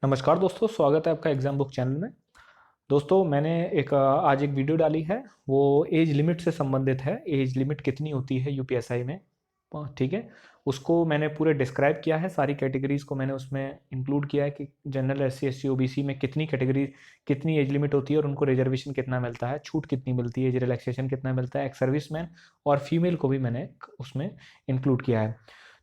नमस्कार दोस्तों, स्वागत है आपका एग्जाम बुक चैनल में। दोस्तों मैंने आज एक वीडियो डाली है। वो एज लिमिट से संबंधित है। एज लिमिट कितनी होती है यूपीएसआई में, ठीक है। उसको मैंने पूरे डिस्क्राइब किया है, सारी कैटेगरीज को मैंने उसमें इंक्लूड किया है कि जनरल, एससी, एसटी, ओबीसी में कितनी कैटेगरी, कितनी एज लिमिट होती है और उनको रिजर्वेशन कितना मिलता है, छूट कितनी मिलती है, एज रिलैक्सेशन कितना मिलता है, एक्स सर्विसमैन और फीमेल को भी मैंने उसमें इंक्लूड किया है।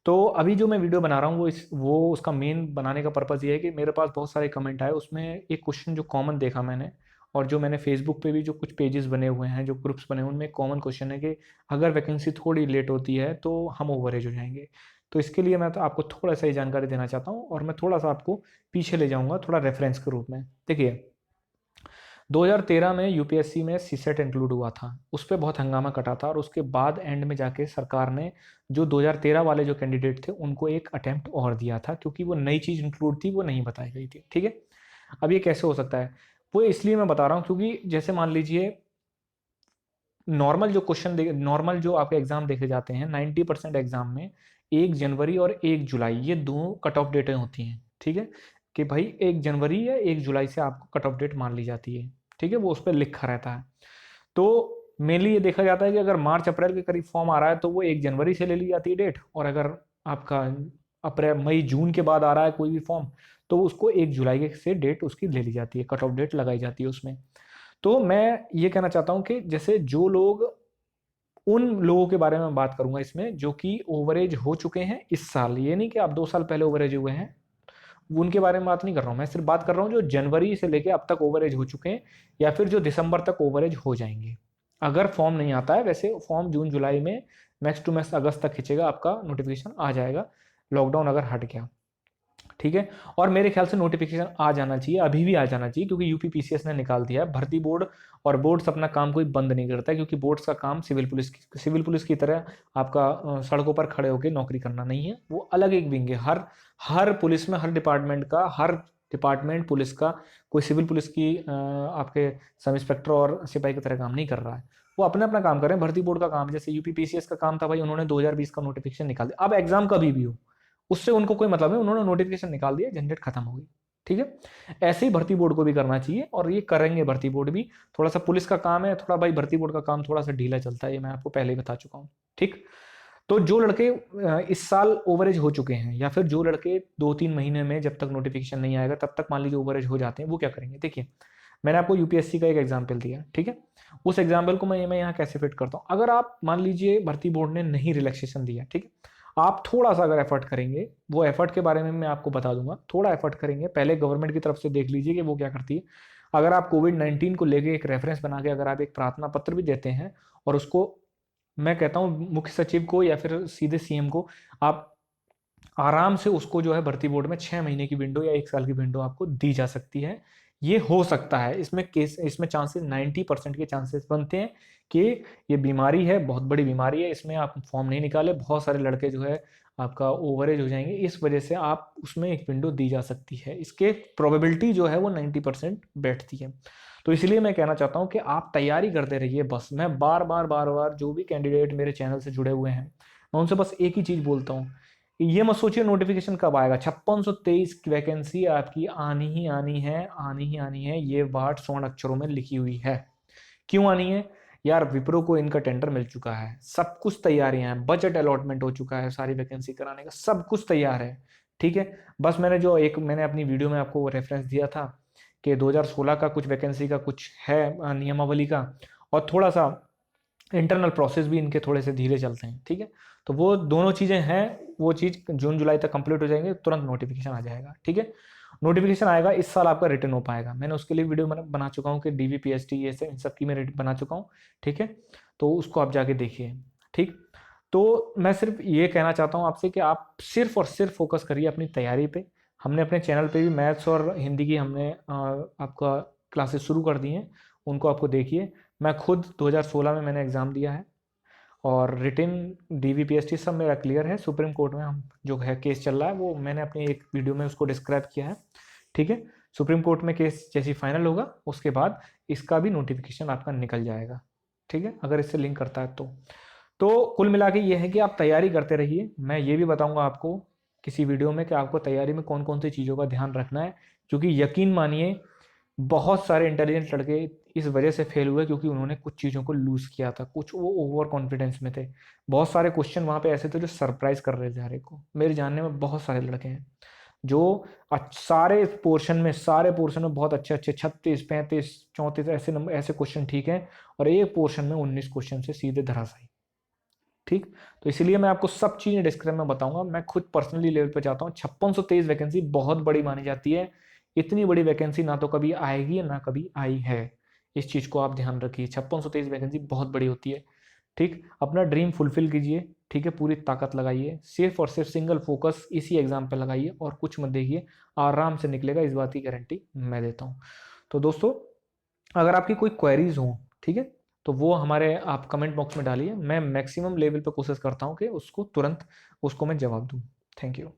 तो अभी जो मैं वीडियो बना रहा हूँ वो उसका मेन बनाने का पर्पज़ ये है कि मेरे पास बहुत सारे कमेंट आए। उसमें एक क्वेश्चन जो कॉमन देखा मैंने, और जो मैंने फेसबुक पे भी जो कुछ पेजेस बने हुए हैं, जो ग्रुप्स बने हुए हैं, उनमें कॉमन क्वेश्चन है कि अगर वैकेंसी थोड़ी लेट होती है तो हम ओवरेज हो जाएंगे। तो इसके लिए मैं तो आपको थोड़ा सा ही जानकारी देना चाहता हूँ और मैं थोड़ा सा आपको पीछे ले जाऊँगा, थोड़ा रेफरेंस के रूप में। देखिए, 2013 में यूपीएससी में सीसेट इंक्लूड हुआ था, उस पर बहुत हंगामा कटा था और उसके बाद एंड में जाके सरकार ने जो 2013 वाले जो कैंडिडेट थे उनको एक अटेम्प्ट और दिया था, क्योंकि वो नई चीज़ इंक्लूड थी, वो नहीं बताई गई थी। ठीक है, अब ये कैसे हो सकता है, वो इसलिए मैं बता रहा हूँ क्योंकि जैसे मान लीजिए नॉर्मल जो आपके एग्जाम देखे जाते हैं, 90% एग्जाम में 1 जनवरी और 1 जुलाई ये दो कट ऑफ डेटें होती हैं। ठीक है, कि भाई 1 जनवरी या 1 जुलाई से आपको कट ऑफ डेट मान ली जाती है। ठीक है, वो उस पर लिखा रहता है। तो मेनली ये देखा जाता है कि अगर मार्च अप्रैल के करीब फॉर्म आ रहा है तो वो 1 जनवरी से ले ली जाती है डेट, और अगर आपका अप्रैल मई जून के बाद आ रहा है कोई भी फॉर्म तो उसको 1 जुलाई से डेट उसकी ले ली जाती है, कट ऑफ डेट लगाई जाती है उसमें। तो मैं ये कहना चाहता हूं कि जैसे जो लोग, उन लोगों के बारे में बात करूंगा इसमें जो कि ओवरेज हो चुके हैं इस साल, ये नहीं कि आप 2 साल पहले ओवरेज हुए हैं, उनके बारे में बात नहीं कर रहा हूं। मैं सिर्फ बात कर रहा हूं जो जनवरी से लेके अब तक ओवरेज हो चुके हैं या फिर जो दिसंबर तक ओवरेज हो जाएंगे अगर फॉर्म नहीं आता है। वैसे फॉर्म जून जुलाई में, मैक्स टू मैक्स अगस्त तक खींचेगा, आपका नोटिफिकेशन आ जाएगा, लॉकडाउन अगर हट गया। ठीक है, और मेरे ख्याल से नोटिफिकेशन आ जाना चाहिए, अभी भी आ जाना चाहिए, क्योंकि यूपीपीसीएस ने निकाल दिया है भर्ती बोर्ड, और बोर्ड्स अपना काम कोई बंद नहीं करता है, क्योंकि बोर्ड्स का काम सिविल पुलिस की तरह आपका सड़कों पर खड़े होकर नौकरी करना नहीं है। वो अलग एक विंग है। हर पुलिस में, हर डिपार्टमेंट पुलिस का, कोई सिविल पुलिस की आपके सब इंस्पेक्टर और सिपाही की तरह काम नहीं कर रहा है। वो अपना अपना काम कर रहे हैं। भर्ती बोर्ड का काम, जैसे यूपीपीसीएस का काम था भाई, उन्होंने 2020 का नोटिफिकेशन निकाल दिया। अब एग्जाम कभी भी हो उससे उनको कोई मतलब नहीं, उन्होंने नोटिफिकेशन निकाल दिया, झंझट खत्म हो गई। ठीक है, ऐसे ही भर्ती बोर्ड को भी करना चाहिए और ये करेंगे भर्ती बोर्ड भी। थोड़ा सा पुलिस का काम है, थोड़ा भाई भर्ती बोर्ड का काम थोड़ा सा ढीला चलता है, ये मैं आपको पहले ही बता चुका हूँ। ठीक, तो जो लड़के इस साल ओवरेज हो चुके हैं, या फिर जो लड़के 2-3 महीने में जब तक नोटिफिकेशन नहीं आएगा तब तक मान लीजिए ओवरेज हो जाते हैं, वो क्या करेंगे। देखिए, मैंने आपको यूपीएससी का एक एग्जाम्पल दिया, ठीक है। उस एग्जाम्पल को मैं यहाँ कैसे फिट करता हूँ। अगर आप मान लीजिए भर्ती बोर्ड ने नहीं रिलैक्सेशन दिया, ठीक है, आप थोड़ा सा अगर एफर्ट करेंगे, वो एफर्ट के बारे में मैं आपको बता दूंगा, थोड़ा एफर्ट करेंगे पहले गवर्नमेंट की तरफ से, देख लीजिए कि वो क्या करती है। अगर आप कोविड-19 को लेके एक रेफरेंस बना के अगर आप एक प्रार्थना पत्र भी देते हैं, और उसको, मैं कहता हूँ मुख्य सचिव को या फिर सीधे सीएम को, आप आराम से उसको जो है भर्ती बोर्ड में 6 महीने की विंडो या 1 साल की विंडो आपको दी जा सकती है। ये हो सकता है, इसमें चांसेस 90% के चांसेस बनते हैं कि ये बीमारी है, बहुत बड़ी बीमारी है, इसमें आप फॉर्म नहीं निकाले, बहुत सारे लड़के जो है आपका ओवरेज हो जाएंगे, इस वजह से आप उसमें एक विंडो दी जा सकती है। इसके प्रोबेबिलिटी जो है वो 90% बैठती है। तो इसलिए मैं कहना चाहता हूँ कि आप तैयारी करते रहिए। बस मैं बार बार जो भी कैंडिडेट मेरे चैनल से जुड़े हुए हैं, मैं उनसे बस एक ही चीज बोलता हूँ, ये मत सोचिए नोटिफिकेशन कब आएगा। 5623 वैकेंसी आपकी आनी ही आनी है, आनी ही आनी है, ये बात स्वर्ण अक्षरों में लिखी हुई है। क्यों आनी है यार, विप्रो को इनका टेंडर मिल चुका है, सब कुछ तैयारियां हैं, बजट अलॉटमेंट हो चुका है, सारी वैकेंसी कराने का सब कुछ तैयार है। ठीक है, बस मैंने अपनी वीडियो में आपको रेफरेंस दिया था कि 2016 का कुछ वैकेंसी का कुछ है नियमावली का, और थोड़ा सा इंटरनल प्रोसेस भी इनके थोड़े से धीरे चलते हैं। ठीक है, तो वो दोनों चीज़ें हैं, वो चीज़ जून जुलाई तक कंप्लीट हो जाएंगे, तुरंत नोटिफिकेशन आ जाएगा। ठीक है, नोटिफिकेशन आएगा, इस साल आपका रिटर्न हो पाएगा। मैंने उसके लिए वीडियो बना चुका हूँ कि डीवी पीएचडी ये सब इन सब की मैं बना चुका हूँ। ठीक है, तो उसको आप जाके देखिए। ठीक, तो मैं सिर्फ ये कहना चाहता हूँ आपसे कि आप सिर्फ और सिर्फ फोकस करिए अपनी तैयारी पे। हमने अपने चैनल पे भी मैथ्स और हिंदी की हमने आपका क्लासेस शुरू कर दी हैं, उनको आपको देखिए। मैं खुद 2016 में मैंने एग्ज़ाम दिया है, और रिटिन डीवीपीएसटी सब मेरा क्लियर है। सुप्रीम कोर्ट में हम जो है केस चल रहा है, वो मैंने अपनी एक वीडियो में उसको डिस्क्राइब किया है। ठीक है, सुप्रीम कोर्ट में केस जैसी फाइनल होगा उसके बाद इसका भी नोटिफिकेशन आपका निकल जाएगा। ठीक है, अगर इससे लिंक करता है तो कुल मिला के ये है कि आप तैयारी करते रहिए। मैं ये भी बताऊंगा आपको किसी वीडियो में कि आपको तैयारी में कौन कौन सी चीज़ों का ध्यान रखना है, क्योंकि यकीन मानिए बहुत सारे इंटेलिजेंट लड़के इस वजह से फेल हुए क्योंकि उन्होंने कुछ चीज़ों को लूज किया था, कुछ वो ओवर कॉन्फिडेंस में थे। बहुत सारे क्वेश्चन वहाँ पे ऐसे थे जो सरप्राइज कर रहे थे हर एक को। मेरे जानने में बहुत सारे लड़के हैं जो सारे पोर्शन में बहुत अच्छे अच्छे 36, 35, 34 ऐसे नंबर, ऐसे क्वेश्चन ठीक हैं, और एक पोर्शन में 19 क्वेश्चन से सीधे धराशायी। ठीक, तो इसीलिए मैं आपको सब चीजें डिस्क्रिप्शन में बताऊंगा। मैं खुद पर्सनली लेवल पे जाता हूँ। 5623 वैकेंसी बहुत बड़ी मानी जाती है। इतनी बड़ी वैकेंसी ना तो कभी आएगी ना कभी आई है, इस चीज को आप ध्यान रखिए। 5623 वैकेंसी बहुत बड़ी होती है। ठीक, अपना ड्रीम फुलफिल कीजिए। ठीक है, पूरी ताकत लगाइए, सिर्फ और सिर्फ सिंगल फोकस इसी एग्जाम पे लगाइए और कुछ मत देखिए, आराम से निकलेगा, इस बात की गारंटी मैं देता हूँ। तो दोस्तों, अगर आपकी कोई क्वेरीज हो, ठीक है, तो वो हमारे आप कमेंट बॉक्स में डालिए। मैं मैक्सिमम लेवल पे कोशिश करता हूँ कि उसको तुरंत उसको मैं जवाब दूँ। Thank you.